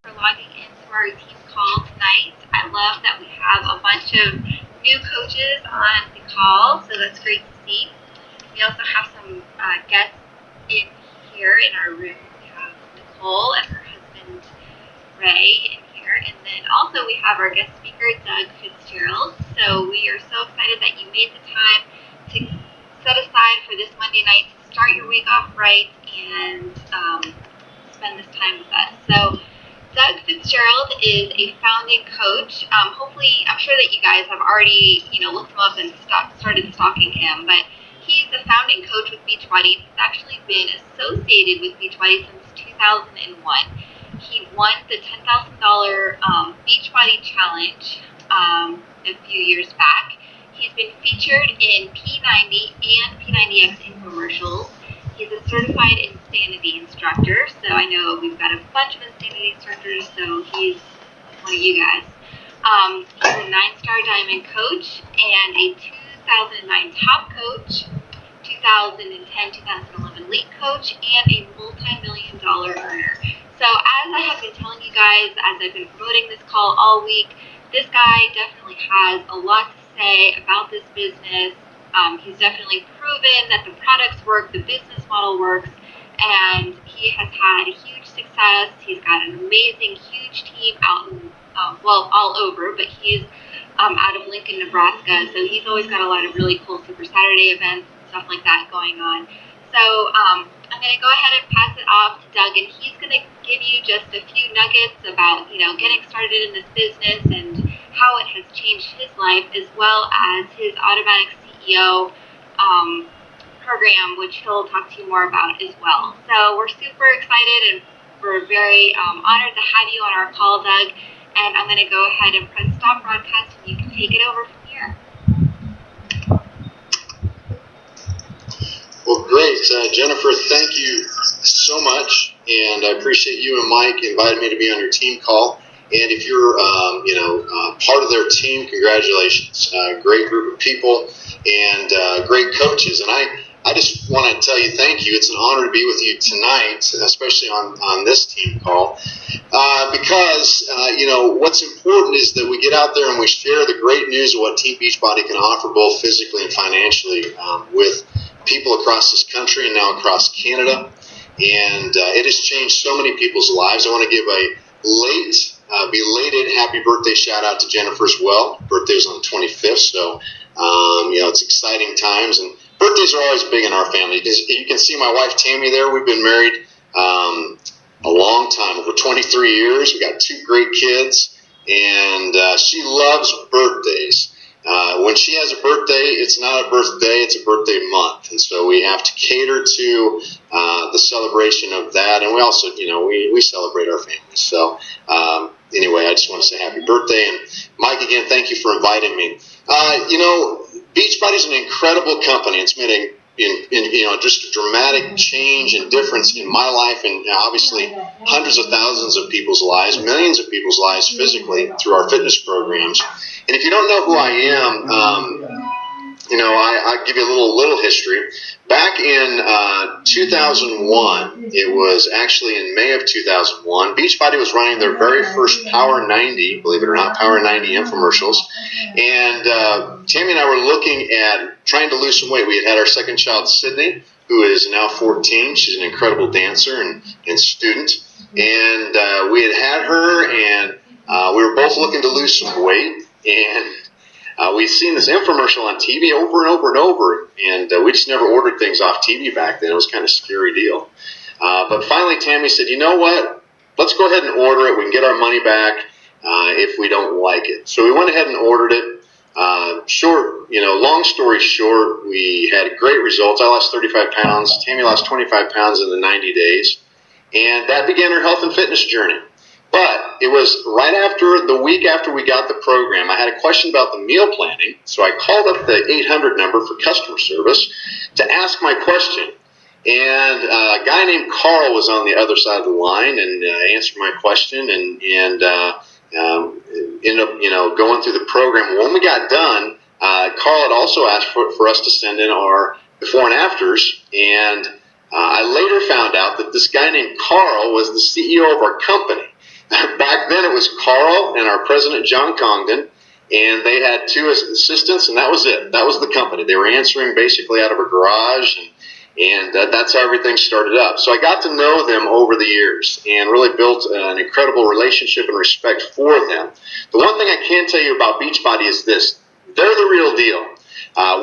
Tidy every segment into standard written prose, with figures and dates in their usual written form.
For logging into our team call tonight. I love that we have a bunch of new coaches on the call, so that's great to see. We also have some guests in here in our room. We have Nicole and her husband Ray in here, and then also we have our guest speaker Doug Fitzgerald. So we are so excited that you made the time to set aside for this Monday night to start your week off right and spend this time with us. So Doug Fitzgerald is a founding coach. Hopefully, I'm sure that you guys have already, looked him up and started stalking him, but he's a founding coach with Beachbody. He's actually been associated with Beachbody since 2001. He won the $10,000 Beachbody Challenge a few years back. He's been featured in P90 and P90X infomercials. He's a certified Insanity instructor, so I know we've got a bunch of Insanity instructors, so he's one of you guys. He's a 9-star Diamond coach and a 2009 top coach, 2010-2011 elite coach, and a multi-million-dollar earner. So as I have been telling you guys, as I've been promoting this call all week, this guy definitely has a lot to say about this business. He's definitely proven that the products work, the business model works, and he has had huge success. He's got an amazing, huge team out in, all over, but he's out of Lincoln, Nebraska, so he's always got a lot of really cool Super Saturday events and stuff like that going on. So I'm going to go ahead and pass it off to Doug, and he's going to give you just a few nuggets about, getting started in this business and how it has changed his life, as well as his automatic CEO program, which he'll talk to you more about as well. So we're super excited and we're very honored to have you on our call, Doug. And I'm going to go ahead and press stop broadcast, and you can take it over from here. Well, great. Jennifer, thank you so much. And I appreciate you and Mike inviting me to be on your team call. And if you're, part of their team, congratulations. Great group of people and great coaches. And I just want to tell you thank you. It's an honor to be with you tonight, especially on this team call, because, what's important is that we get out there and we share the great news of what Team Beachbody can offer both physically and financially with people across this country and now across Canada. And it has changed so many people's lives. I want to give a belated happy birthday shout out to Jennifer as well. Birthday was on the 25th, so it's exciting times, and birthdays are always big in our family. You can see my wife Tammy there. We've been married a long time, over 23 years. We got 2 great kids, and she loves birthdays. When she has a birthday, it's not a birthday, it's a birthday month. And so we have to cater to the celebration of that. And we also, we celebrate our families. So anyway, I just want to say happy birthday. And Mike, again, thank you for inviting me. Beachbody is an incredible company. It's made just a dramatic change and difference in my life and obviously hundreds of thousands of people's lives, millions of people's lives physically through our fitness programs. And if you don't know who I am, I'll give you a little history. Back in 2001, it was actually in May of 2001, Beachbody was running their very first Power 90, believe it or not, Power 90 infomercials. And Tammy and I were looking at trying to lose some weight. We had our second child, Sydney, who is now 14. She's an incredible dancer and student. And we had her, and we were both looking to lose some weight. And we'd seen this infomercial on TV over and over and over, and we just never ordered things off TV back then. It was kind of a scary deal. But finally, Tammy said, you know what? Let's go ahead and order it. We can get our money back if we don't like it. So we went ahead and ordered it. Long story short, we had great results. I lost 35 pounds. Tammy lost 25 pounds in the 90 days. And that began her health and fitness journey. But it was right after the week after we got the program, I had a question about the meal planning. So I called up the 800 number for customer service to ask my question. And a guy named Carl was on the other side of the line and answered my question and ended up, going through the program. When we got done, Carl had also asked for us to send in our before and afters. And I later found out that this guy named Carl was the CEO of our company. was Carl and our president, John Congdon, and they had 2 assistants, and that was it. That was the company. They were answering basically out of a garage, and that's how everything started up. So I got to know them over the years and really built an incredible relationship and respect for them. The one thing I can tell you about Beachbody is this. They're the real deal.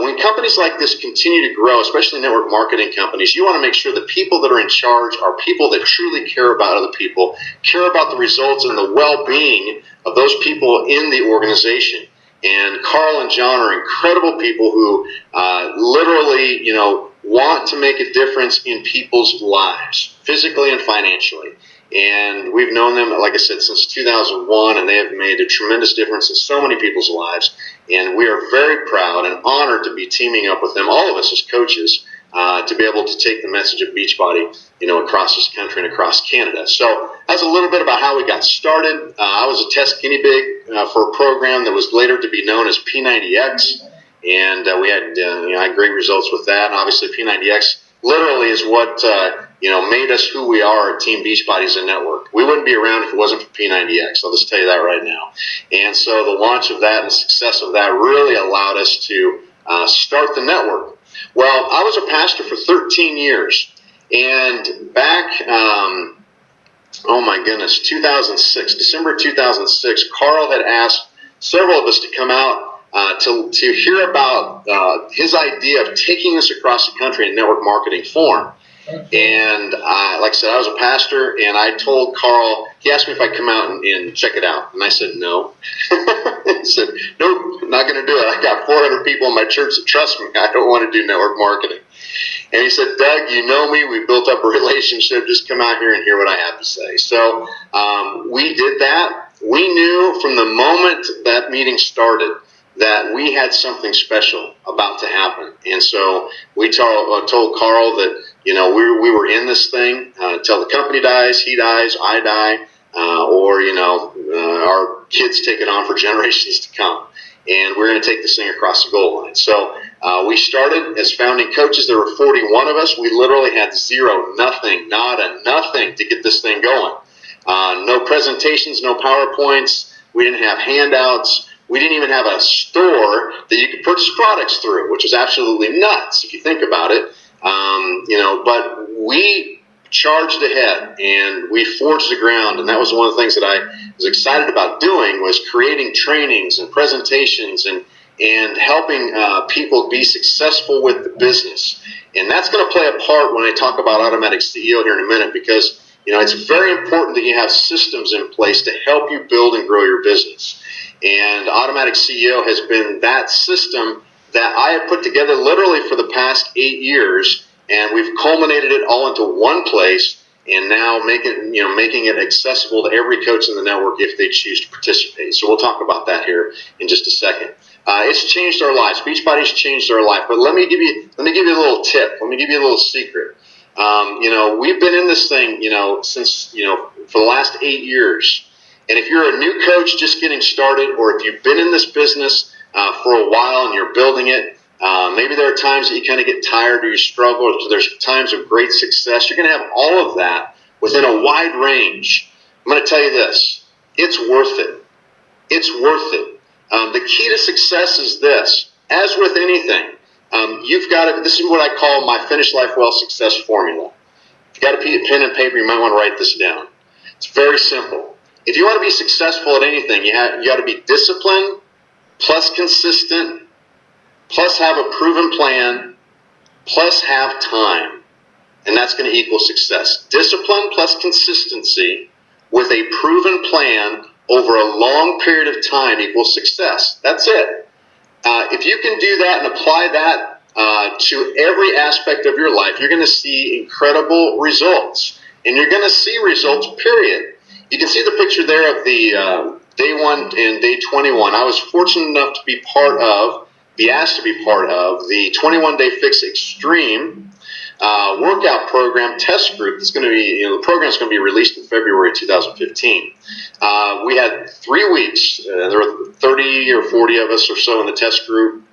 When companies like this continue to grow, especially network marketing companies, you want to make sure the people that are in charge are people that truly care about other people, care about the results and the well-being of those people in the organization. And Carl and John are incredible people who literally, want to make a difference in people's lives, physically and financially. And we've known them, like I said, since 2001, and they have made a tremendous difference in so many people's lives. And we are very proud and honored to be teaming up with them, all of us as coaches, to be able to take the message of Beachbody, across this country and across Canada. So that's a little bit about how we got started. I was a test guinea pig for a program that was later to be known as P90X, and we had had great results with that. And obviously, P90X literally is what made us who we are at Team Beachbody as a network. We wouldn't be around if it wasn't for P90X. I'll just tell you that right now. And so the launch of that and the success of that really allowed us to start the network. Well, I was a pastor for 13 years, and back, 2006, December 2006, Carl had asked several of us to come out to hear about his idea of taking this across the country in network marketing form. And like I said, I was a pastor, and I told Carl, he asked me if I'd come out and check it out. And I said, no. He said, nope, not going to do it. I got 400 people in my church that trust me. I don't want to do network marketing. And he said, Doug, you know me. We built up a relationship. Just come out here and hear what I have to say. So we did that. We knew from the moment that meeting started that we had something special about to happen. And so we told Carl that, we were in this thing until the company dies, he dies, I die, or, our kids take it on for generations to come. And we're going to take this thing across the goal line. So we started as founding coaches. There were 41 of us. We literally had zero, nothing, nada, nothing to get this thing going. No presentations, no PowerPoints. We didn't have handouts. We didn't even have a store that you could purchase products through, which is absolutely nuts if you think about it. But we charged ahead and we forged the ground, and that was one of the things that I was excited about doing, was creating trainings and presentations and helping people be successful with the business. And that's going to play a part when I talk about Automatic CEO here in a minute, because it's very important that you have systems in place to help you build and grow your business. And Automatic CEO has been that system that I have put together literally for the past 8 years, and we've culminated it all into one place, and now making it accessible to every coach in the network if they choose to participate. So we'll talk about that here in just a second. It's changed our lives. Beachbody's changed our life. But let me give you a little tip. Let me give you a little secret. We've been in this thing, since for the last 8 years. And if you're a new coach just getting started, or if you've been in this business for a while and you're building it, maybe there are times that you kind of get tired or you struggle, or there's times of great success. You're going to have all of that within a wide range. I'm going to tell you this. It's worth it. It's worth it. The key to success is this. As with anything, you've got to, this is what I call my Finish Life Well success formula. If you've got a pen and paper, you might want to write this down. It's very simple. If you want to be successful at anything, you got to be disciplined, plus consistent, plus have a proven plan, plus have time. And that's going to equal success. Discipline plus consistency with a proven plan over a long period of time equals success. That's it. If you can do that and apply that to every aspect of your life, you're going to see incredible results. And you're going to see results, period. You can see the picture there of the day 1 and day 21. I was fortunate enough to be asked to be part of the 21-Day Fix Extreme workout program test group. That's going to be, the program's going to be released in February 2015. We had 3 weeks. There were 30 or 40 of us or so in the test group.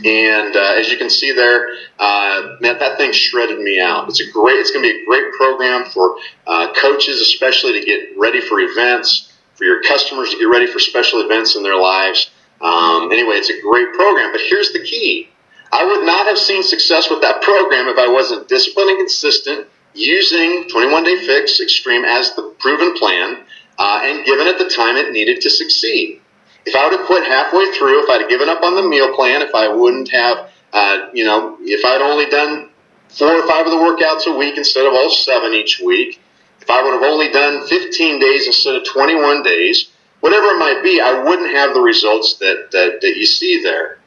And as you can see there, man, that thing shredded me out. It's going to be a great program for coaches, especially to get ready for events, for for your customers to get ready for special events in their lives. Anyway, it's a great program, but here's the key. I would not have seen success with that program if I wasn't disciplined and consistent, using 21 Day Fix Extreme as the proven plan, and given it the time it needed to succeed. If I would have quit halfway through, if I'd have given up on the meal plan, if I wouldn't have, if I'd only done 4 or 5 of the workouts a week instead of all 7 each week, if I would have only done 15 days instead of 21 days, whatever it might be, I wouldn't have the results that you see there.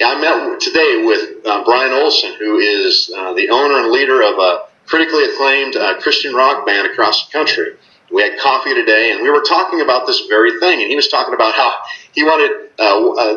I met today with Brian Olson, who is the owner and leader of a critically acclaimed Christian rock band across the country. We had coffee today, and we were talking about this very thing, and he was talking about how he wanted,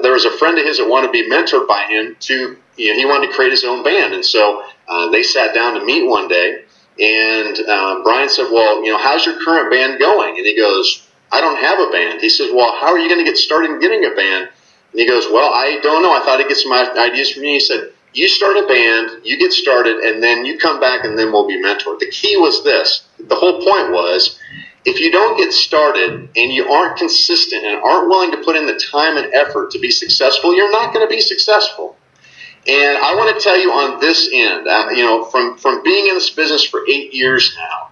there was a friend of his that wanted to be mentored by him to, he wanted to create his own band, and so they sat down to meet one day, and Brian said, well, how's your current band going? And he goes, I don't have a band. He says, well, how are you going to get started in getting a band? And he goes, well, I don't know. I thought he'd get some ideas from you. He said, you start a band, you get started, and then you come back, and then we'll be mentored. The key was this. The whole point was, if you don't get started and you aren't consistent and aren't willing to put in the time and effort to be successful, you're not going to be successful. And I want to tell you on this end, from being in this business for 8 years now,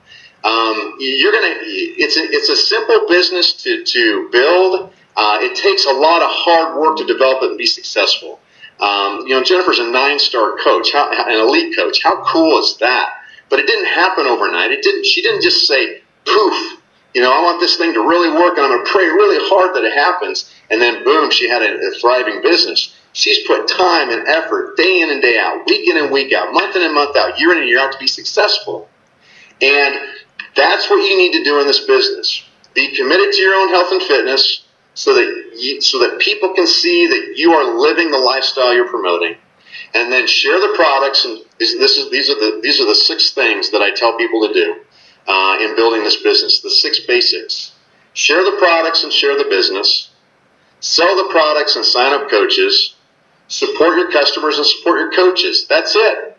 it's a simple business to build. It takes a lot of hard work to develop it and be successful. Jennifer's a 9-star coach, an elite coach. How cool is that? But it didn't happen overnight. She didn't just say, poof, I want this thing to really work, and I'm going to pray really hard that it happens. And then, boom, she had a thriving business. She's put time and effort day in and day out, week in and week out, month in and month out, year in and year out to be successful. And that's what you need to do in this business. Be committed to your own health and fitness so that people can see that you are living the lifestyle you're promoting. And then share the products. And these are the 6 things that I tell people to do in building this business. The 6 basics. Share the products and share the business. Sell the products and sign up coaches. Support your customers and support your coaches. That's it.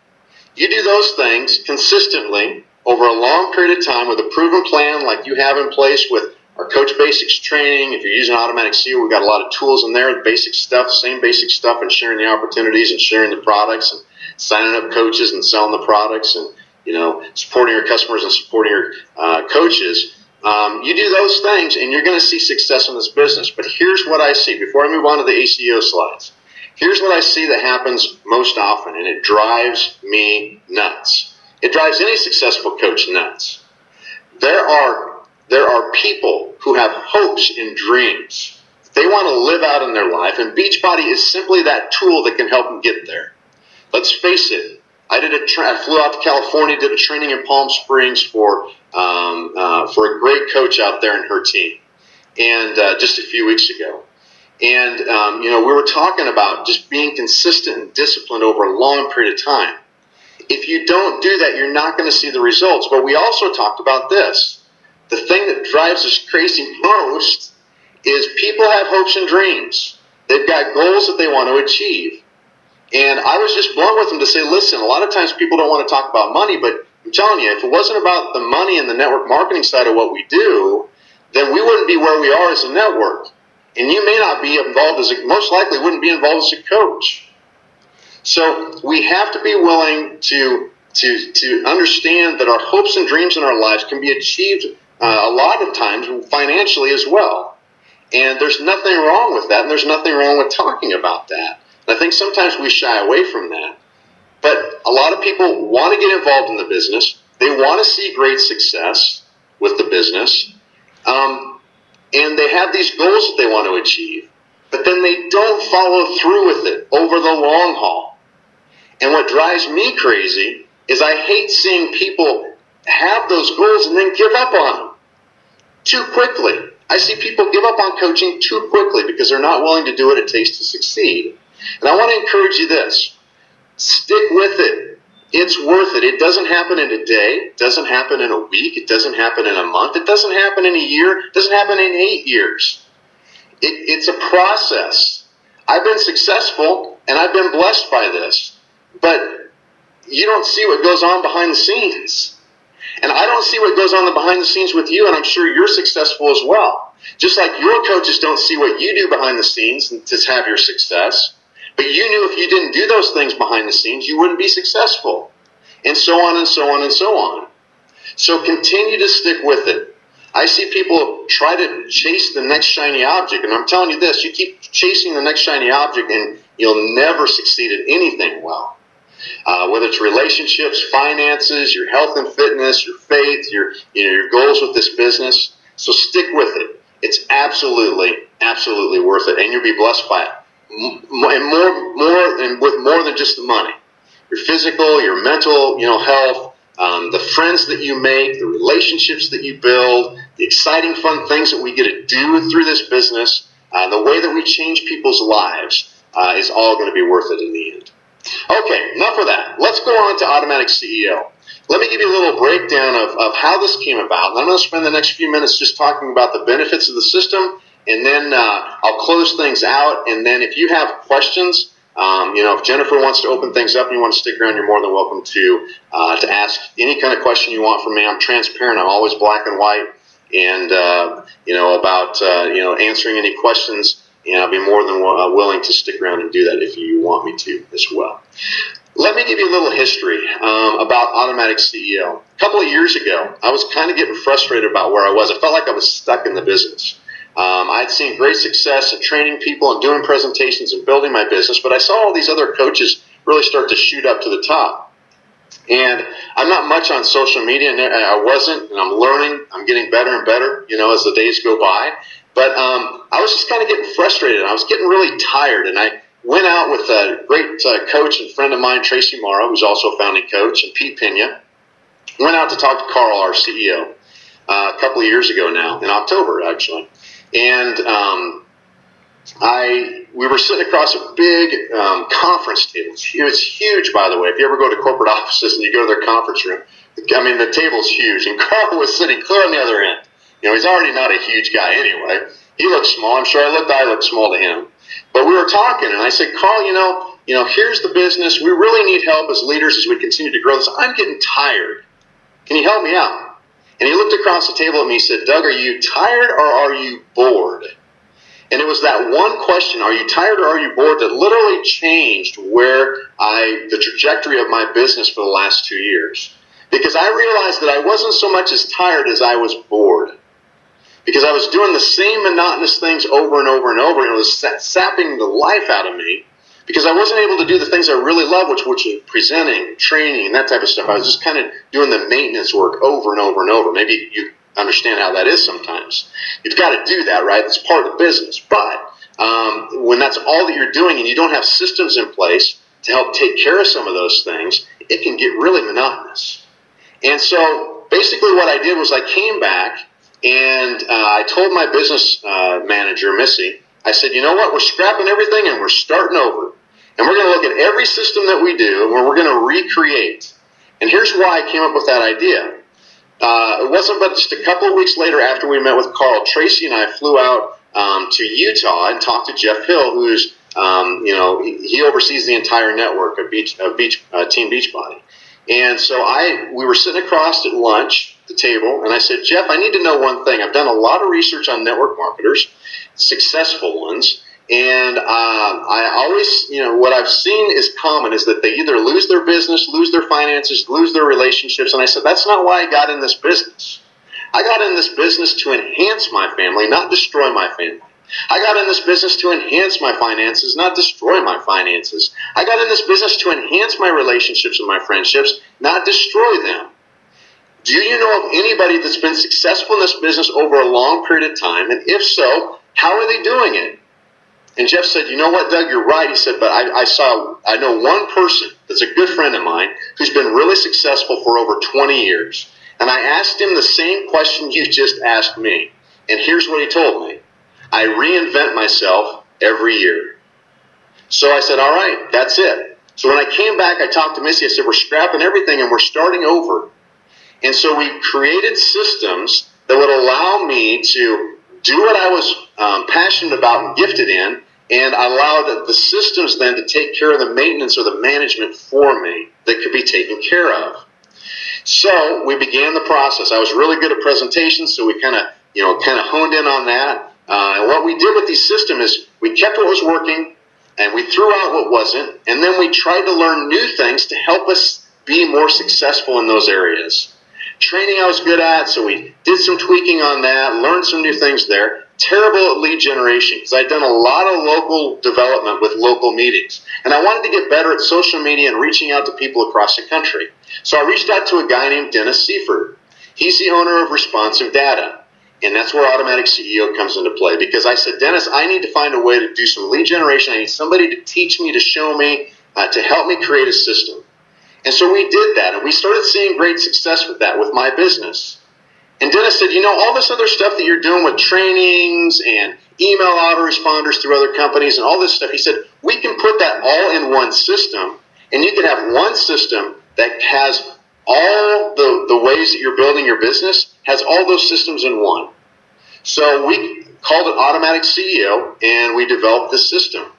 You do those things consistently over a long period of time with a proven plan like you have in place with our Coach Basics training. If you're using Automatic SEO, we've got a lot of tools in there, basic stuff, same basic stuff, and sharing the opportunities and sharing the products and signing up coaches and selling the products and, supporting your customers and supporting your coaches. You do those things and you're going to see success in this business. But here's what I see before I move on to the ACO slides. Here's what I see that happens most often, and it drives me nuts. It drives any successful coach nuts. There are people who have hopes and dreams they want to live out in their life, and Beachbody is simply that tool that can help them get there. Let's face it. I flew out to California, did a training in Palm Springs for a great coach out there and her team, and just a few weeks ago. And we were talking about just being consistent and disciplined over a long period of time. If you don't do that, you're not going to see the results. But we also talked about this. The thing that drives us crazy most is people have hopes and dreams. They've got goals that they want to achieve. And I was just blunt with them to say, listen, a lot of times people don't want to talk about money, but I'm telling you, if it wasn't about the money and the network marketing side of what we do, then we wouldn't be where we are as a network. And you may not be involved most likely wouldn't be involved as a coach. So we have to be willing to understand that our hopes and dreams in our lives can be achieved a lot of times financially as well. And there's nothing wrong with that, and there's nothing wrong with talking about that. And I think sometimes we shy away from that. But a lot of people want to get involved in the business. They want to see great success with the business. And they have these goals that they want to achieve. But then they don't follow through with it over the long haul. And what drives me crazy is I hate seeing people have those goals and then give up on them too quickly. I see people give up on coaching too quickly because they're not willing to do what it takes to succeed. And I want to encourage you this. Stick with it. It's worth it. It doesn't happen in a day. It doesn't happen in a week. It doesn't happen in a month. It doesn't happen in a year. It doesn't happen in 8 years. It's a process. I've been successful and I've been blessed by this. But you don't see what goes on behind the scenes. And I don't see what goes on behind the scenes with you, and I'm sure you're successful as well. Just like your coaches don't see what you do behind the scenes to have your success, but you knew if you didn't do those things behind the scenes, you wouldn't be successful. And so on and so on and so on. So continue to stick with it. I see people try to chase the next shiny object, and I'm telling you this, you keep chasing the next shiny object and you'll never succeed at anything well. Whether it's relationships, finances, your health and fitness, your faith, your goals with this business. So stick with it. It's absolutely worth it, and you'll be blessed by it. And with more than just the money. Your physical, your mental, health, the friends that you make, the relationships that you build, the exciting, fun things that we get to do through this business, the way that we change people's lives is all going to be worth it in the end. Okay, enough of that. Let's go on to Automatic CEO. Let me give you a little breakdown of how this came about. And I'm going to spend the next few minutes just talking about the benefits of the system, and then I'll close things out. And then if you have questions, if Jennifer wants to open things up and you want to stick around, you're more than welcome to ask any kind of question you want from me. I'm transparent. I'm always black and white, and about answering any questions. And I'll be more than willing to stick around and do that if you want me to as well. Let me give you a little history about Automatic CEO. A couple of years ago, I was kind of getting frustrated about where I was. I felt like I was stuck in the business. I'd seen great success at training people and doing presentations and building my business, but I saw all these other coaches really start to shoot up to the top. And I'm not much on social media, and I wasn't, and I'm learning. I'm getting better and better, as the days go by. But I was just kind of getting frustrated. I was getting really tired, and I went out with a great coach and friend of mine, Tracy Morrow, who's also a founding coach, and Pete Pena. Went out to talk to Carl, our CEO, a couple of years ago now, in October, actually. And we were sitting across a big conference table. It's huge, by the way. If you ever go to corporate offices and you go to their conference room, the table's huge. And Carl was sitting clear on the other end. He's already not a huge guy anyway. He looked small. I'm sure I looked small to him. But we were talking, and I said, Carl, here's the business. We really need help as leaders as we continue to grow this. I'm getting tired. Can you help me out? And he looked across the table at me and said, Doug, are you tired or are you bored? And it was that one question, are you tired or are you bored, that literally changed the trajectory of my business for the last 2 years. Because I realized that I wasn't so much as tired as I was bored. Because I was doing the same monotonous things over and over and over, and it was sapping the life out of me. Because I wasn't able to do the things I really love, which was presenting, training, and that type of stuff. I was just kind of doing the maintenance work over and over and over. Maybe you understand how that is sometimes. You've got to do that, right? It's part of the business. But when that's all that you're doing and you don't have systems in place to help take care of some of those things, it can get really monotonous. And so basically what I did was I came back and I told my business manager, Missy, I said, you know what? We're scrapping everything and we're starting over. And we're going to look at every system that we do and we're going to recreate. And here's why I came up with that idea. It wasn't but just a couple of weeks later after we met with Carl, Tracy and I flew out to Utah and talked to Jeff Hill, who's, he oversees the entire network of Team Beachbody. And so we were sitting across at lunch, the table, and I said, Jeff, I need to know one thing. I've done a lot of research on network marketers, successful ones, and I always, what I've seen is common is that they either lose their business, lose their finances, lose their relationships. And I said, that's not why I got in this business. I got in this business to enhance my family, not destroy my family. I got in this business to enhance my finances, not destroy my finances. I got in this business to enhance my relationships and my friendships, not destroy them. Do you know of anybody that's been successful in this business over a long period of time? And if so, how are they doing it? And Jeff said, you know what, Doug, you're right. He said, but I know one person that's a good friend of mine who's been really successful for over 20 years. And I asked him the same question you just asked me. And here's what he told me. I reinvent myself every year. So I said, all right, that's it. So when I came back, I talked to Missy. I said, we're scrapping everything and we're starting over. And so we created systems that would allow me to do what I was passionate about and gifted in, and allowed the systems then to take care of the maintenance or the management for me that could be taken care of. So we began the process. I was really good at presentations, so we kind of kind of honed in on that. And what we did with these systems is we kept what was working and we threw out what wasn't. And then we tried to learn new things to help us be more successful in those areas. Training I was good at, so we did some tweaking on that, learned some new things there. Terrible at lead generation because I'd done a lot of local development with local meetings. And I wanted to get better at social media and reaching out to people across the country. So I reached out to a guy named Dennis Seifert. He's the owner of Responsive Data. And that's where Automatic CEO comes into play because I said, Dennis, I need to find a way to do some lead generation. I need somebody to teach me, to show me, to help me create a system. And so we did that, and we started seeing great success with that, with my business. And Dennis said, all this other stuff that you're doing with trainings and email autoresponders through other companies and all this stuff, he said, we can put that all in one system, and you can have one system that has all the ways that you're building your business, has all those systems in one. So we called it Automatic CEO, and we developed this system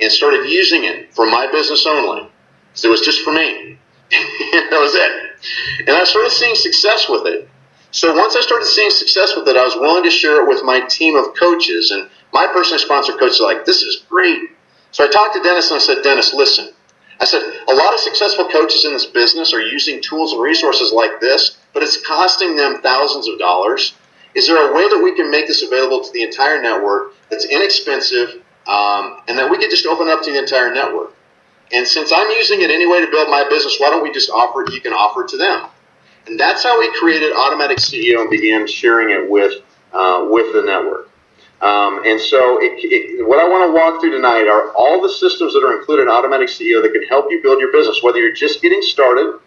and started using it for my business only. So it was just for me. That was it. And I started seeing success with it. So once I started seeing success with it, I was willing to share it with my team of coaches. And my personally sponsored coaches are like, this is great. So I talked to Dennis and I said, Dennis, listen. I said, a lot of successful coaches in this business are using tools and resources like this, but it's costing them thousands of dollars. Is there a way that we can make this available to the entire network that's inexpensive and that we could just open up to the entire network? And since I'm using it anyway to build my business, why don't we just offer it? You can offer it to them. And that's how we created Automatic CEO and began sharing it with the network. And so what I want to walk through tonight are all the systems that are included in Automatic CEO that can help you build your business, whether you're just getting started,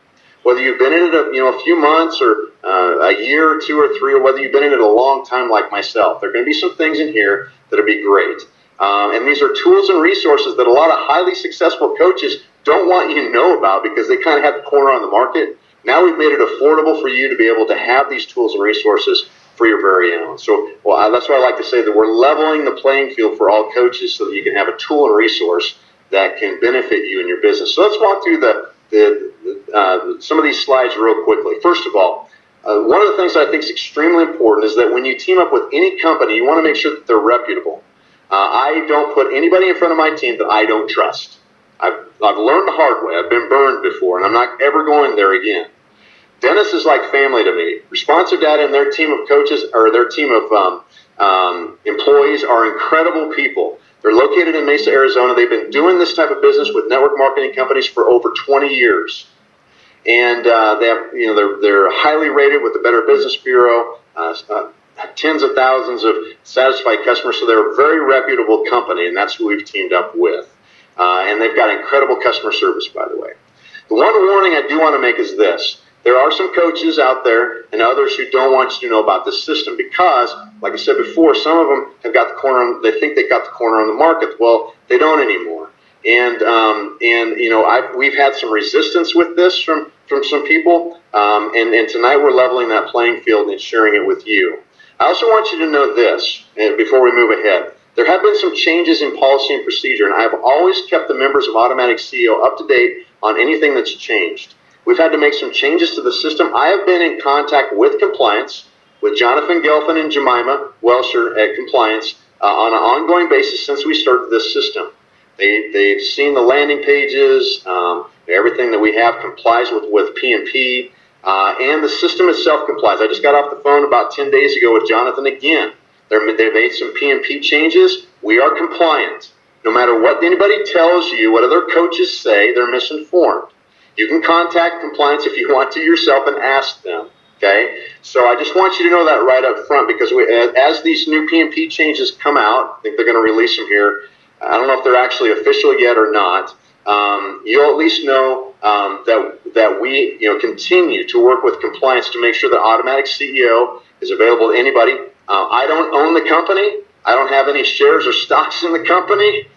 whether you've been in it a few months or a year or two or three, or whether you've been in it a long time like myself. There are going to be some things in here that'll be great. And these are tools and resources that a lot of highly successful coaches don't want you to know about because they kind of have the corner on the market. Now we've made it affordable for you to be able to have these tools and resources for your very own. So that's why I like to say that we're leveling the playing field for all coaches so that you can have a tool and resource that can benefit you in your business. So let's walk through some of these slides real quickly. First of all, one of the things I think is extremely important is that when you team up with any company, you want to make sure that they're reputable. I don't put anybody in front of my team that I don't trust. I've learned the hard way. I've been burned before, and I'm not ever going there again. Dennis is like family to me. Responsive Data and their team of coaches, or their team of employees, are incredible people. They're located in Mesa, Arizona. They've been doing this type of business with network marketing companies for over 20 years. And they're highly rated with the Better Business Bureau, tens of thousands of satisfied customers. So they're a very reputable company, and that's who we've teamed up with. And they've got incredible customer service, by the way. The one warning I do want to make is this. There are some coaches out there and others who don't want you to know about this system because, like I said before, some of them have got the corner. They think they've got the corner on the market. Well, they don't anymore. And we've had some resistance with this from some people. And tonight we're leveling that playing field and sharing it with you. I also want you to know this before we move ahead. There have been some changes in policy and procedure, and I have always kept the members of Automatic CEO up to date on anything that's changed. We've had to make some changes to the system. I have been in contact with compliance, with Jonathan Gelfin and Jemima Welsher at compliance on an ongoing basis since we started this system. They've seen the landing pages, everything that we have complies with P&P, and the system itself complies. I just got off the phone about 10 days ago with Jonathan again. They made some P&P changes. We are compliant. No matter what anybody tells you, what other coaches say, they're misinformed. You can contact compliance if you want to yourself and ask them, okay? So I just want you to know that right up front because as these new P&P changes come out, I think they're going to release them here. I don't know if they're actually official yet or not. You'll at least know that we continue to work with compliance to make sure that Automatic CEO is available to anybody. I don't own the company. I don't have any shares or stocks in the company.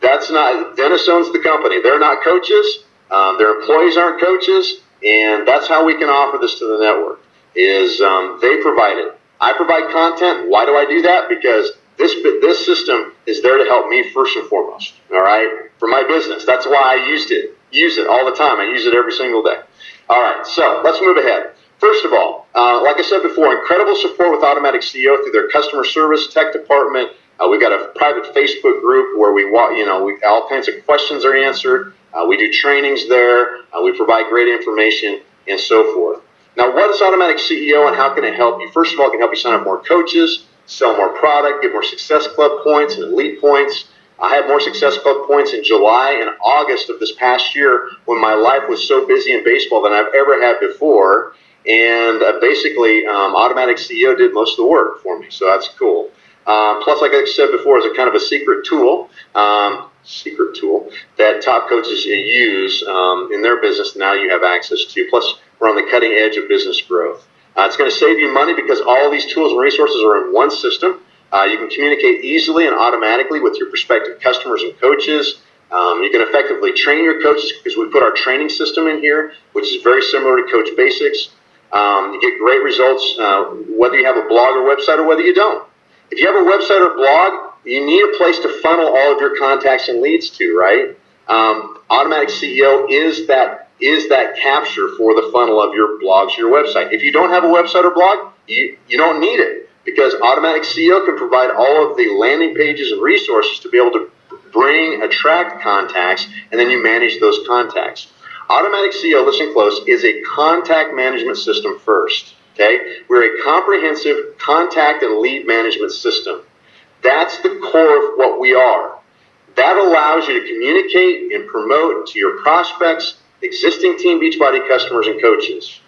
Dennis owns the company. They're not coaches. Their employees aren't coaches. And that's how we can offer this to the network is they provide it. I provide content. Why do I do that? Because this system is there to help me first and foremost, all right, for my business. That's why I use it all the time. I use it every single day. All right, so let's move ahead. First of all, like I said before, incredible support with Automatic CEO through their customer service, tech department. We've got a private Facebook group where all kinds of questions are answered. We do trainings there. We provide great information and so forth. Now, what is Automatic CEO and how can it help you? First of all, it can help you sign up more coaches, sell more product, get more Success Club points and Elite points. I had more Success Club points in July and August of this past year when my life was so busy in baseball than I've ever had before. And basically, Automatic CEO did most of the work for me, so that's cool. Plus, like I said before, it's a kind of a secret tool that top coaches use in their business. Now you have access to. Plus, we're on the cutting edge of business growth. It's going to save you money because all of these tools and resources are in one system. You can communicate easily and automatically with your prospective customers and coaches. You can effectively train your coaches because we put our training system in here, which is very similar to Coach Basics. You get great results whether you have a blog or website or whether you don't. If you have a website or blog, you need a place to funnel all of your contacts and leads to, right? Automatic CEO is that capture for the funnel of your blogs, your website. If you don't have a website or blog, you don't need it because Automatic CEO can provide all of the landing pages and resources to be able to attract contacts, and then you manage those contacts. Automatic CEO, listen close, is a contact management system first. Okay, we're a comprehensive contact and lead management system. That's the core of what we are. That allows you to communicate and promote to your prospects, existing Team Beachbody customers and coaches.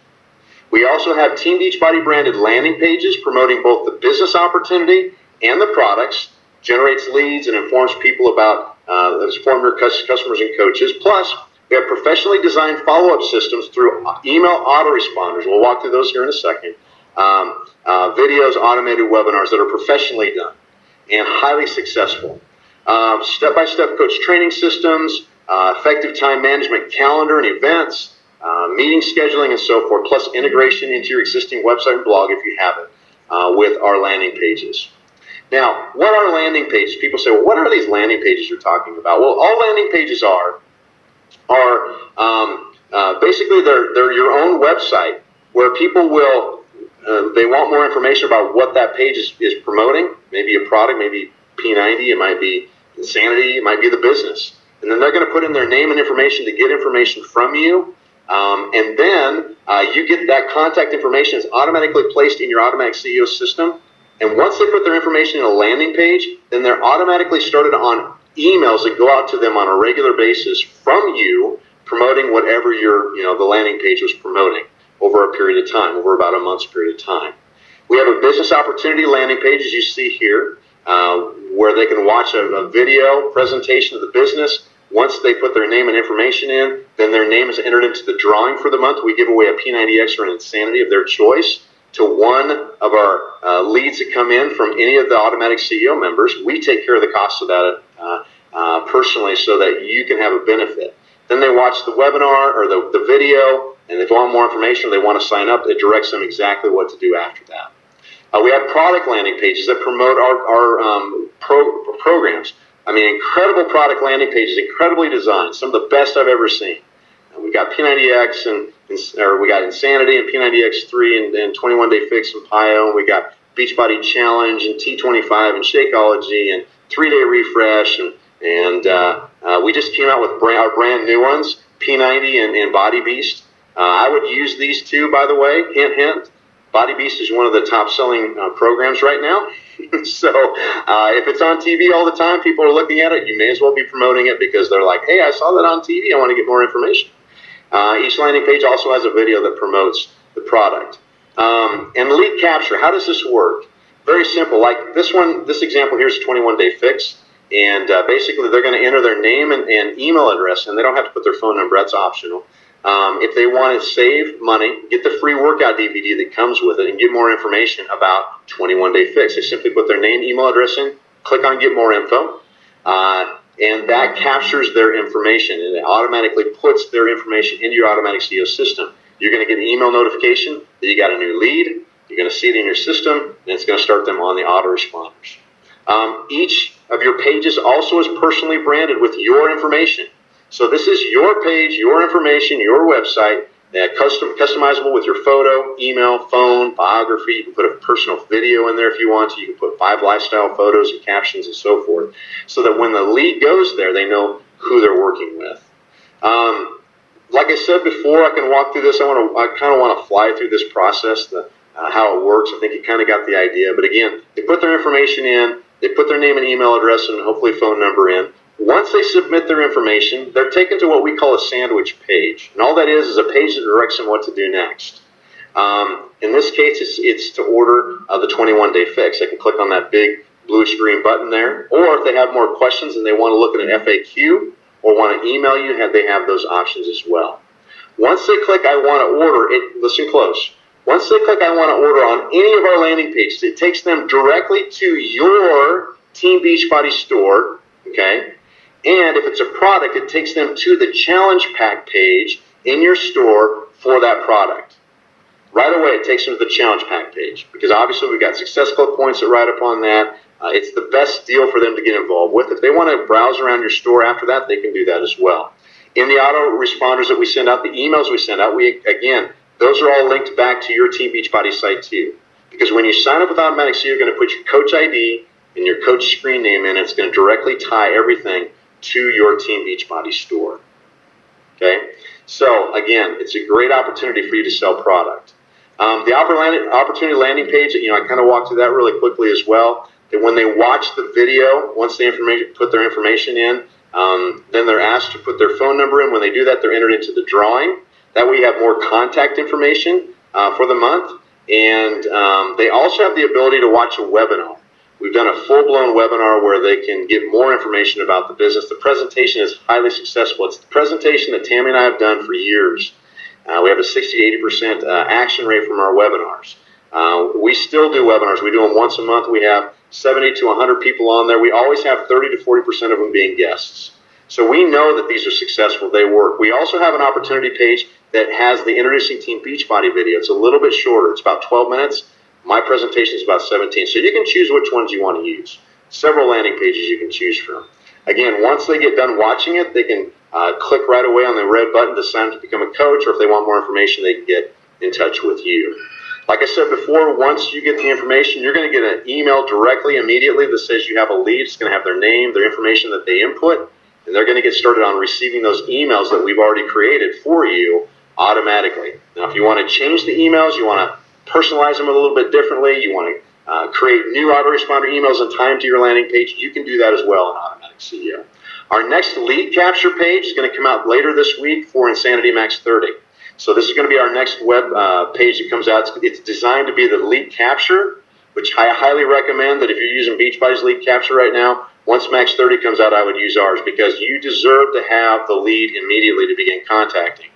We also have Team Beachbody branded landing pages promoting both the business opportunity and the products, generates leads and informs people about your customers and coaches. Plus, we have professionally designed follow-up systems through email autoresponders. We'll walk through those here in a second. Videos, automated webinars that are professionally done and highly successful. Step-by-step coach training systems, effective time management calendar and events, meeting scheduling and so forth, plus integration into your existing website and blog if you have it with our landing pages. Now, what are landing pages? People say, well, what are these landing pages you're talking about? Well, all landing pages are basically they're your own website where people will, they want more information about what that page is promoting, maybe a product, maybe P90, it might be Insanity, it might be the business. And then they're going to put in their name and information to get information from you. And then you get that contact information is automatically placed in your Automatic CEO system. And once they put their information in a landing page, then they're automatically started on emails that go out to them on a regular basis from you, promoting whatever the landing page was promoting over a period of time, over about a month's period of time. We have a business opportunity landing page, as you see here, where they can watch a video presentation of the business. Once they put their name and information in, then their name is entered into the drawing for the month. We give away a P90X or an Insanity of their choice to one of our leads that come in from any of the Automatic CEO members. We take care of the cost of that personally so that you can have a benefit. Then they watch the webinar or the video, and if they want more information or they want to sign up, it directs them exactly what to do after that. We have product landing pages that promote our programs. I mean, incredible product landing pages, incredibly designed, some of the best I've ever seen. We got P90X or we got Insanity and P90X3 and 21-Day Fix and PIO. And we got Beachbody Challenge and T25 and Shakeology and 3-Day Refresh. And we just came out with our brand new ones, P90 and Body Beast. I would use these two, by the way, hint, hint. Body Beast is one of the top-selling programs right now. So if it's on TV all the time, people are looking at it, you may as well be promoting it because they're like, hey, I saw that on TV, I want to get more information. Each landing page also has a video that promotes the product. And lead capture, how does this work? Very simple. Like this example here is a 21-Day Fix. And basically, they're going to enter their name and email address, and they don't have to put their phone number. That's optional. If they want to save money, get the free workout DVD that comes with it, and get more information about 21-Day Fix, they simply put their name, email address in, click on Get More Info, and that captures their information, and it automatically puts their information into your Automatic CEO system. You're going to get an email notification that you got a new lead. You're going to see it in your system, and it's going to start them on the autoresponders. Each of your pages also is personally branded with your information. So this is your page, your information, your website Customizable with your photo, email, phone, biography. You can put a personal video in there if you want to. You can put 5 lifestyle photos and captions and so forth, so that when the lead goes there, they know who they're working with. Like I said before, I can walk through this. I kind of want to fly through this process, how it works. I think you kind of got the idea. But again, they put their information in, they put their name and email address and hopefully phone number in. Once they submit their information, they're taken to what we call a sandwich page. And all that is a page that directs them what to do next. In this case, it's to order the 21-day fix. They can click on that big bluish green button there. Or if they have more questions and they want to look at an FAQ or want to email you, they have those options as well. Once they click I want to order, listen close. Once they click I want to order on any of our landing pages, it takes them directly to your Team Beachbody store, okay? And if it's a product, it takes them to the challenge pack page in your store for that product. Right away, it takes them to the challenge pack page because obviously we've got Success Club points that ride upon that. It's the best deal for them to get involved with. If they want to browse around your store after that, they can do that as well. In the autoresponders that we send out, the emails we send out, again, those are all linked back to your Team Beachbody site too. Because when you sign up with Automatic CEO, you're going to put your coach ID and your coach screen name in. It's going to directly tie everything to your Team Beachbody store. Okay? So, again, it's a great opportunity for you to sell product. The opportunity landing page, I kind of walked through that really quickly as well. That when they watch the video, once they put their information in, then they're asked to put their phone number in. When they do that, they're entered into the drawing. That way you have more contact information for the month. And they also have the ability to watch a webinar. We've done a full-blown webinar where they can get more information about the business. The presentation is highly successful. It's the presentation that Tammy and I have done for years. We have a 60 to 80% action rate from our webinars. We still do webinars. We do them once a month. We have 70 to 100 people on there. We always have 30 to 40% of them being guests. So we know that these are successful. They work. We also have an opportunity page that has the Introducing Team Beachbody video. It's a little bit shorter. It's about 12 minutes. My presentation is about 17. So you can choose which ones you want to use. Several landing pages you can choose from. Again, once they get done watching it, they can click right away on the red button to sign up to become a coach, or if they want more information, they can get in touch with you. Like I said before, once you get the information, you're going to get an email directly immediately that says you have a lead. It's going to have their name, their information that they input, and they're going to get started on receiving those emails that we've already created for you automatically. Now, if you want to change the emails, you want to personalize them a little bit differently, you want to create new autoresponder emails and tie them to your landing page, you can do that as well in Automatic CEO. Our next lead capture page is going to come out later this week for Insanity Max 30. So this is going to be our next web page that comes out. It's designed to be the lead capture, which I highly recommend that if you're using Beachbody's lead capture right now, once Max 30 comes out, I would use ours because you deserve to have the lead immediately to begin contacting.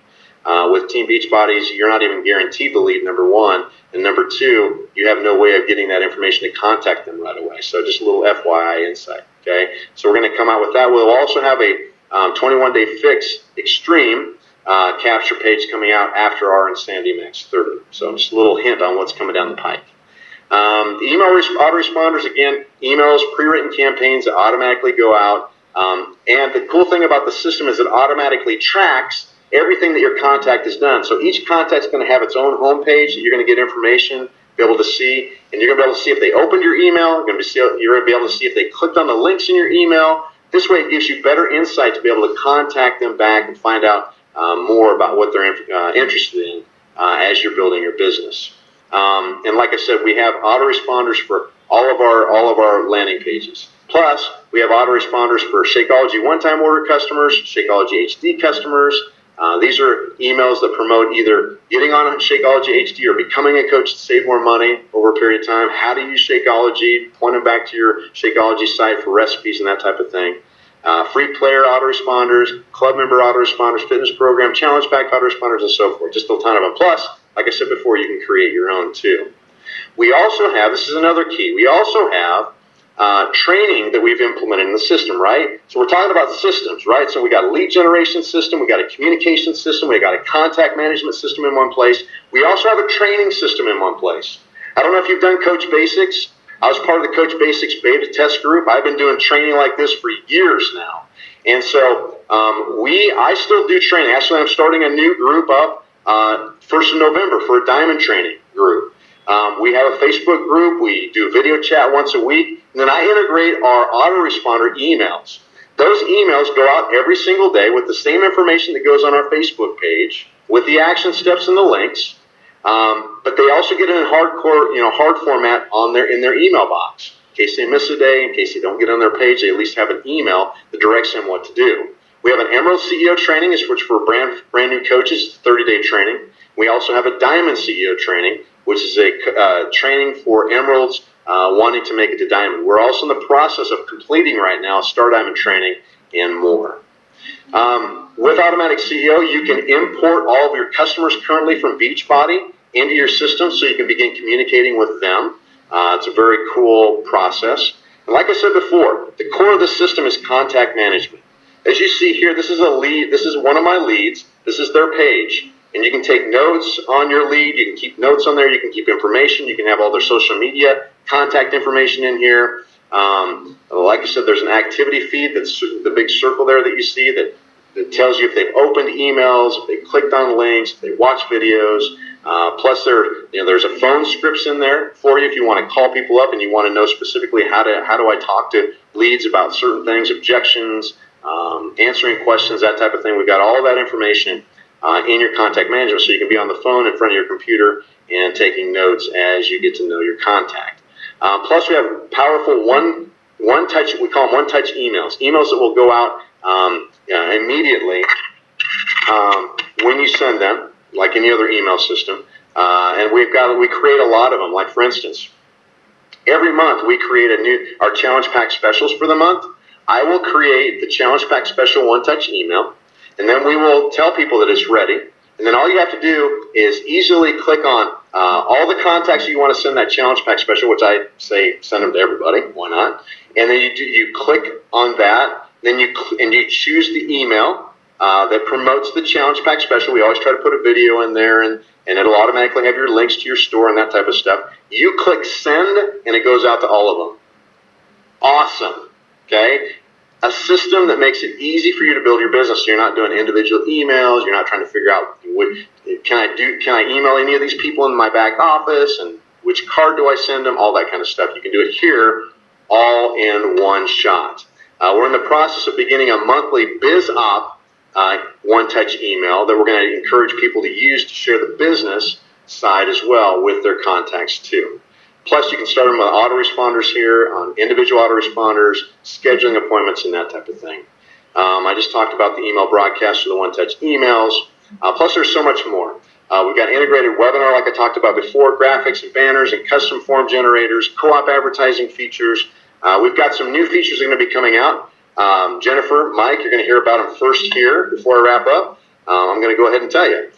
With Team Beachbodies, you're not even guaranteed the lead, number one. And number two, you have no way of getting that information to contact them right away. So just a little FYI insight, okay? So we're going to come out with that. We'll also have a 21-day fix extreme capture page coming out after our Insanity Max 30. So just a little hint on what's coming down the pike. The email autoresponders, again, emails, pre-written campaigns that automatically go out. And the cool thing about the system is it automatically tracks everything that your contact has done. So each contact is going to have its own home page that you're going to get information, be able to see, and you're going to be able to see if they opened your email. You're going to be able to see if they clicked on the links in your email. This way it gives you better insight to be able to contact them back and find out more about what they're interested in as you're building your business. And like I said, we have autoresponders for all of our landing pages. Plus, we have autoresponders for Shakeology one-time order customers, Shakeology HD customers. These are emails that promote either getting on Shakeology HD or becoming a coach to save more money over a period of time, how to use Shakeology, point them back to your Shakeology site for recipes and that type of thing. Free player autoresponders, club member autoresponders, fitness program, challenge pack autoresponders, and so forth. Just a ton of them. Plus, like I said before, you can create your own too. We also have, this is another key, we also have training that we've implemented in the system, right? So we're talking about systems, right? So we got a lead generation system, we got a communication system, we got a contact management system in one place. We also have a training system in one place. I don't know if you've done Coach Basics. I was part of the Coach Basics beta test group. I've been doing training like this for years now. And so I still do training. Actually, I'm starting a new group up 1st of November for a diamond training group. We have a Facebook group. We do video chat once a week. And then I integrate our autoresponder emails. Those emails go out every single day with the same information that goes on our Facebook page, with the action steps and the links. But they also get it in hard format in their email box. In case they miss a day, in case they don't get on their page, they at least have an email that directs them what to do. We have an Emerald CEO training, which for brand new coaches, 30-day training. We also have a Diamond CEO training, which is a training for Emeralds wanting to make it to Diamond. We're also in the process of completing right now Star Diamond training and more. With Automatic CEO, you can import all of your customers currently from Beachbody into your system so you can begin communicating with them. It's a very cool process. And like I said before, the core of the system is contact management. As you see here, this is a lead. This is one of my leads. This is their page. And you can take notes on your lead. You can keep notes on there. You can keep information. You can have all their social media, contact information in here. Like I said, there's an activity feed. That's the big circle there that you see that tells you if they've opened emails, if they've clicked on links, if they watch videos. Plus, there's a phone scripts in there for you if you want to call people up and you want to know specifically how do I talk to leads about certain things, objections, answering questions, that type of thing. We've got all that information in your contact management, so you can be on the phone in front of your computer and taking notes as you get to know your contact. Plus, we have powerful one-touch. We call them one-touch emails that will go out immediately when you send them, like any other email system. And we create a lot of them. Like for instance, every month we create our Challenge Pack specials for the month. I will create the Challenge Pack special one-touch email, and then we will tell people that it's ready. And then all you have to do is easily click on all the contacts you want to send that Challenge Pack special, which I say send them to everybody. Why not? And then you click on that. Then you choose the email that promotes the Challenge Pack special. We always try to put a video in there, and it'll automatically have your links to your store and that type of stuff. You click send, and it goes out to all of them. Awesome. Okay? A system that makes it easy for you to build your business. So you're not doing individual emails. You're not trying to figure out can I email any of these people in my back office, and which card do I send them? All that kind of stuff. You can do it here, all in one shot. We're in the process of beginning a monthly BizOp one-touch email that we're going to encourage people to use to share the business side as well with their contacts too. Plus, you can start them with autoresponders here, on individual autoresponders, scheduling appointments, and that type of thing. I just talked about the email broadcast or the one-touch emails. Plus, there's so much more. We've got integrated webinar, like I talked about before, graphics and banners and custom form generators, co-op advertising features. We've got some new features that are going to be coming out. Jennifer, Mike, you're going to hear about them first here before I wrap up. I'm going to go ahead and tell you.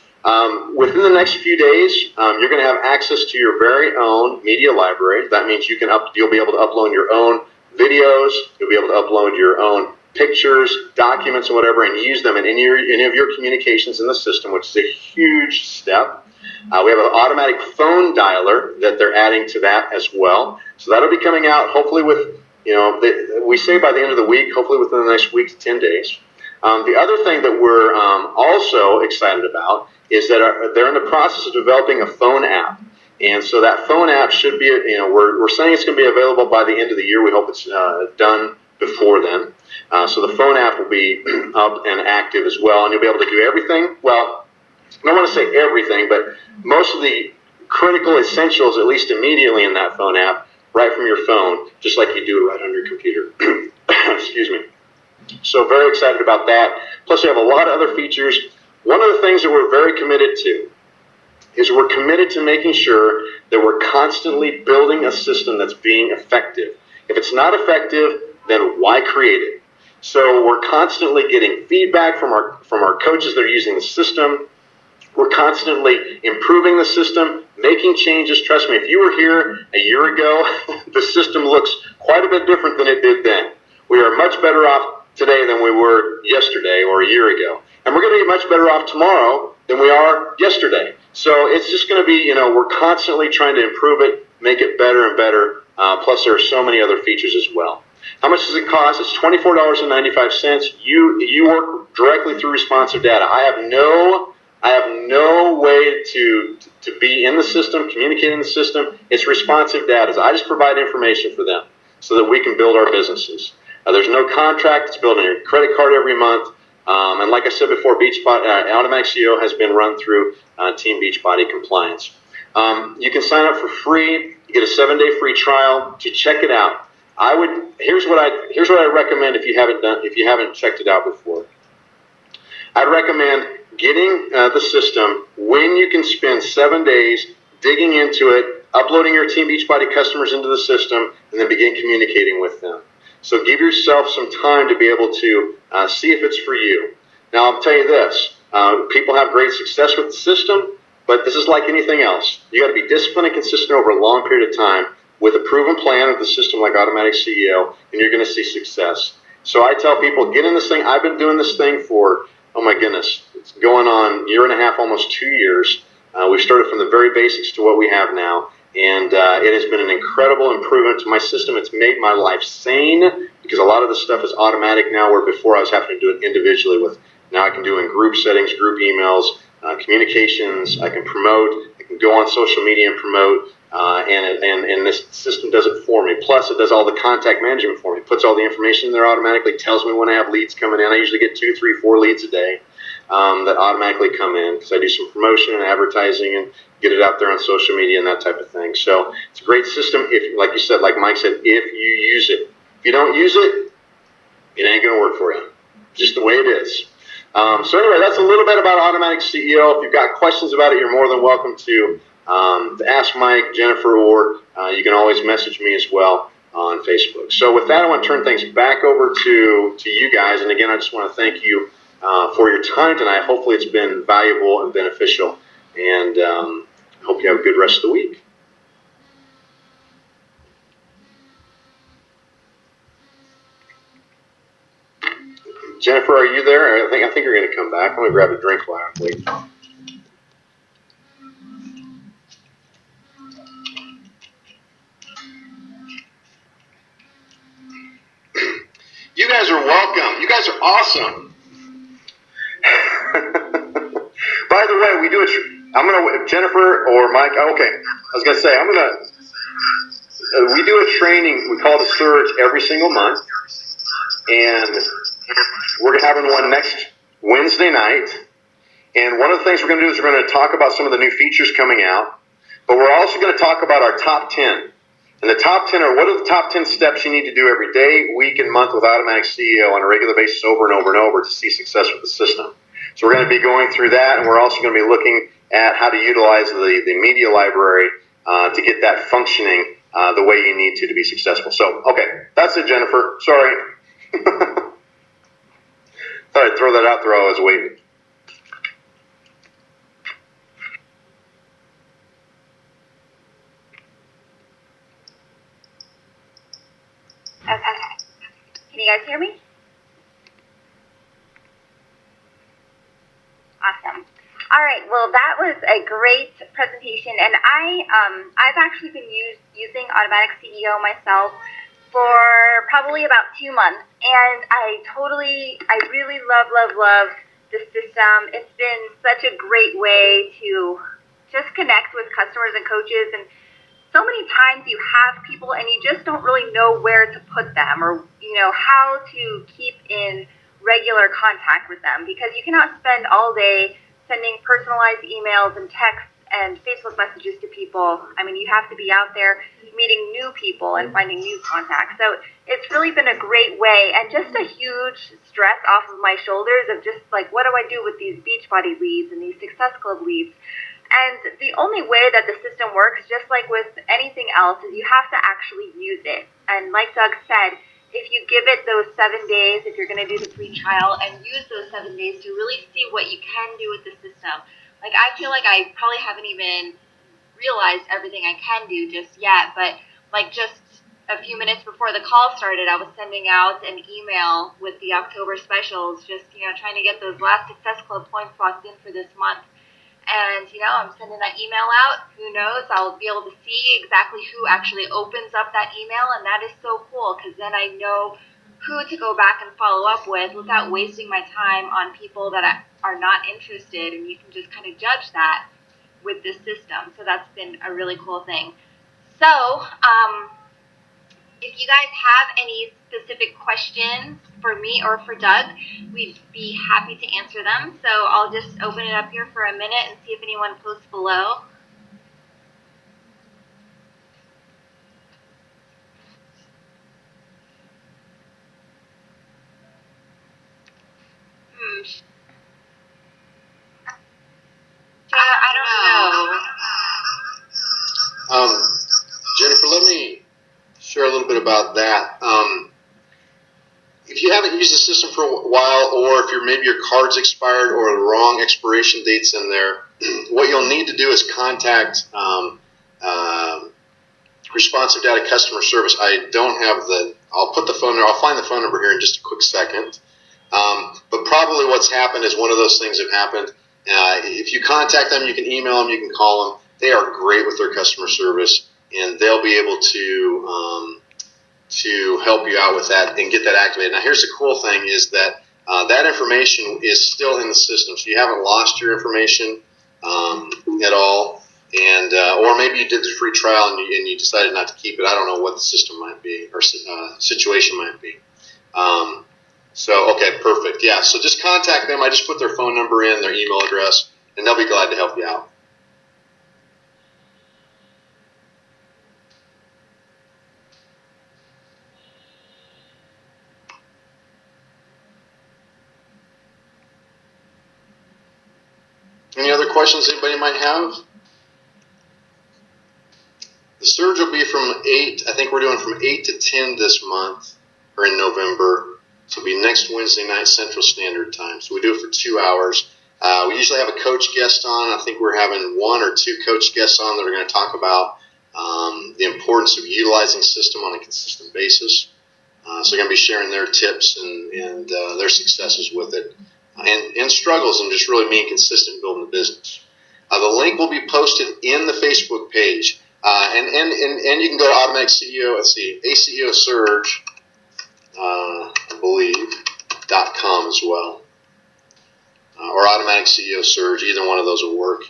Within the next few days, you're going to have access to your very own media library. That means you'll be able to upload your own videos, you'll be able to upload your own pictures, documents, and whatever, and use them in any of your communications in the system, which is a huge step. We have an automatic phone dialer that they're adding to that as well. So that'll be coming out hopefully we say by the end of the week, hopefully within the next week to 10 days. The other thing that we're also excited about is that they're in the process of developing a phone app. And so that phone app should be, we're saying it's going to be available by the end of the year. We hope it's done before then. So the phone app will be up and active as well, and you'll be able to do everything. Well, I don't want to say everything, but most of the critical essentials, at least immediately in that phone app, right from your phone, just like you do right on your computer. Excuse me. So very excited about that. Plus, we have a lot of other features. One of the things that we're very committed to is we're committed to making sure that we're constantly building a system that's being effective. If it's not effective, then why create it? So we're constantly getting feedback from our coaches that are using the system. We're constantly improving the system, making changes. Trust me, if you were here a year ago, the system looks quite a bit different than it did then. We are much better off today than we were yesterday or a year ago. And we're going to be much better off tomorrow than we are yesterday. So it's just going to be, we're constantly trying to improve it, make it better and better. Plus, there are so many other features as well. How much does it cost? It's $24.95. You work directly through responsive data. I have no I have no way to be in the system, communicate in the system. It's responsive data. I just provide information for them so that we can build our businesses. There's no contract. It's billed on your credit card every month. And like I said before, Automatic CEO has been run through Team Beachbody compliance. You can sign up for free. You get a 7-day free trial to check it out. Here's what I recommend if you haven't checked it out before. I'd recommend getting the system when you can spend 7 days digging into it, uploading your Team Beachbody customers into the system, and then begin communicating with them. So give yourself some time to be able to see if it's for you. Now, I'll tell you this. People have great success with the system, but this is like anything else. You got to be disciplined and consistent over a long period of time with a proven plan of the system like Automatic CEO, and you're going to see success. So I tell people, get in this thing. I've been doing this thing for, oh my goodness, it's going on 1.5 years, almost 2 years. We've started from the very basics to what we have now, and it has been an incredible improvement to my system. It's made my life sane because a lot of this stuff is automatic now, where before I was having to do it individually. Now I can do in group settings, group emails, communications. I can promote. I can go on social media and promote. And this system does it for me. Plus, it does all the contact management for me. It puts all the information in there automatically, tells me when I have leads coming in. I usually get 2, 3, 4 leads a day that automatically come in because I do some promotion and advertising and get it out there on social media and that type of thing. So it's a great system if, like you said, like Mike said, if you use it. If you don't use it, it ain't going to work for you. Just the way it is. So anyway, that's a little bit about Automatic CEO. If you've got questions about it, you're more than welcome to ask Mike, Jennifer, or you can always message me as well on Facebook. So with that, I want to turn things back over to you guys. And again, I just want to thank you for your time tonight. Hopefully it's been valuable and beneficial. And hope you have a good rest of the week. Jennifer, are you there? I think you're going to come back. I'm going to grab a drink while I'm waiting. You guys are welcome. You guys are awesome. By the way, we do Jennifer or Mike. Okay, I was going to say we do a training. We call it a surge every single month, and we're having one next Wednesday night. And one of the things we're going to do is we're going to talk about some of the new features coming out, but we're also going to talk about our top 10. And the top 10 are what are the top 10 steps you need to do every day, week, and month with Automatic CEO on a regular basis over and over and over to see success with the system. So we're going to be going through that, and we're also going to be looking at how to utilize the media library to get that functioning the way you need to be successful. So, okay, that's it, Jennifer. Sorry. Thought I'd throw that out there while I was waiting. Okay. Can you guys hear me? Awesome. All right. Well, that was a great presentation, and I've actually been using Automatic CEO myself for probably about 2 months, and I really love the system. It's been such a great way to just connect with customers and coaches, and so many times you have people and you just don't really know where to put them or, how to keep in regular contact with them because you cannot spend all day sending personalized emails and texts and Facebook messages to people. I mean, you have to be out there meeting new people and finding new contacts. So it's really been a great way and just a huge stress off of my shoulders of just like, what do I do with these Beachbody leads and these Success Club leads? And the only way that the system works, just like with anything else, is you have to actually use it. And like Doug said, if you give it those 7 days, if you're going to do the free trial, and use those 7 days to really see what you can do with the system. Like, I feel like I probably haven't even realized everything I can do just yet, but like just a few minutes before the call started, I was sending out an email with the October specials, just, trying to get those last Success Club points locked in for this month. And, I'm sending that email out. Who knows? I'll be able to see exactly who actually opens up that email. And that is so cool because then I know who to go back and follow up with without wasting my time on people that are not interested, and you can just kind of judge that with this system. So that's been a really cool thing. So, if you guys have any specific questions for me or for Doug, we'd be happy to answer them. So I'll just open it up here for a minute and see if anyone posts below. I don't know. Jennifer, let me share a little bit about that. If you haven't used the system for a while, or if maybe your card's expired or the wrong expiration date's in there, what you'll need to do is contact responsive data customer service. I'll put the phone number, I'll find the phone number here in just a quick second. But probably what's happened is one of those things have happened. If you contact them, you can email them, you can call them. They are great with their customer service, and they'll be able to help you out with that and get that activated. Now, here's the cool thing is that that information is still in the system, so you haven't lost your information at all. And or maybe you did the free trial and you decided not to keep it. I don't know what the system might be or situation might be. So, okay, perfect. Yeah, so just contact them. I just put their phone number in, their email address, and they'll be glad to help you out. Any other questions anybody might have? The surge will be from 8, I think we're doing from 8 to 10 this month, or in November. So it'll be next Wednesday night Central Standard Time. So we do it for 2 hours. We usually have a coach guest on. I think we're having 1 or 2 coach guests on that are going to talk about the importance of utilizing system on a consistent basis. So they're going to be sharing their tips and their successes with it. And struggles and just really being consistent in building the business. The link will be posted in the Facebook page. And you can go to Automatic CEO, let's see, ACEO Surge, I believe, .com as well. Or Automatic CEO Surge, either one of those will work.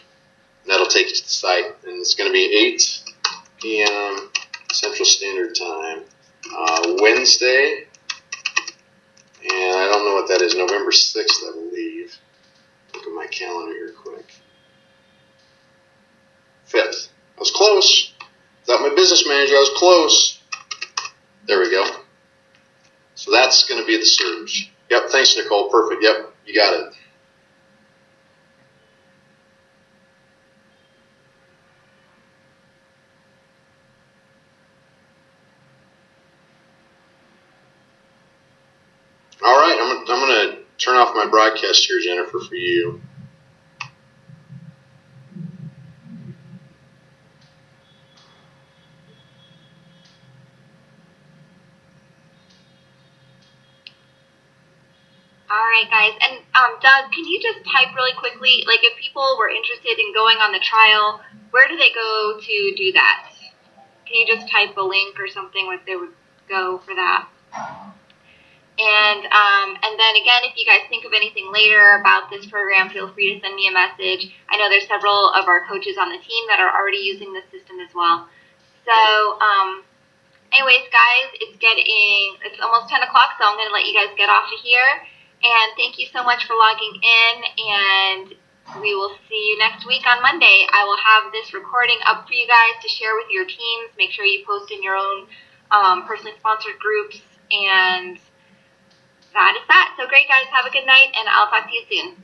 And that'll take you to the site. And it's going to be 8 p.m. Central Standard Time, Wednesday. And I don't know what that is, November 6th, I believe. Look at my calendar here quick. 5th. I was close. Without my business manager, I was close. There we go. So that's going to be the surge. Yep, thanks, Nicole. Perfect. Yep, you got it. All right, I'm going to turn off my broadcast here, Jennifer, for you. All right, guys. And Doug, can you just type really quickly, like if people were interested in going on the trial, where do they go to do that? Can you just type a link or something where they would go for that? And then again, if you guys think of anything later about this program, feel free to send me a message. I know there's several of our coaches on the team that are already using the system as well. So, anyways, guys, it's almost 10 o'clock, so I'm going to let you guys get off of here. And thank you so much for logging in, and we will see you next week on Monday. I will have this recording up for you guys to share with your teams. Make sure you post in your own personally sponsored groups, and that is that. So great, guys. Have a good night, and I'll talk to you soon.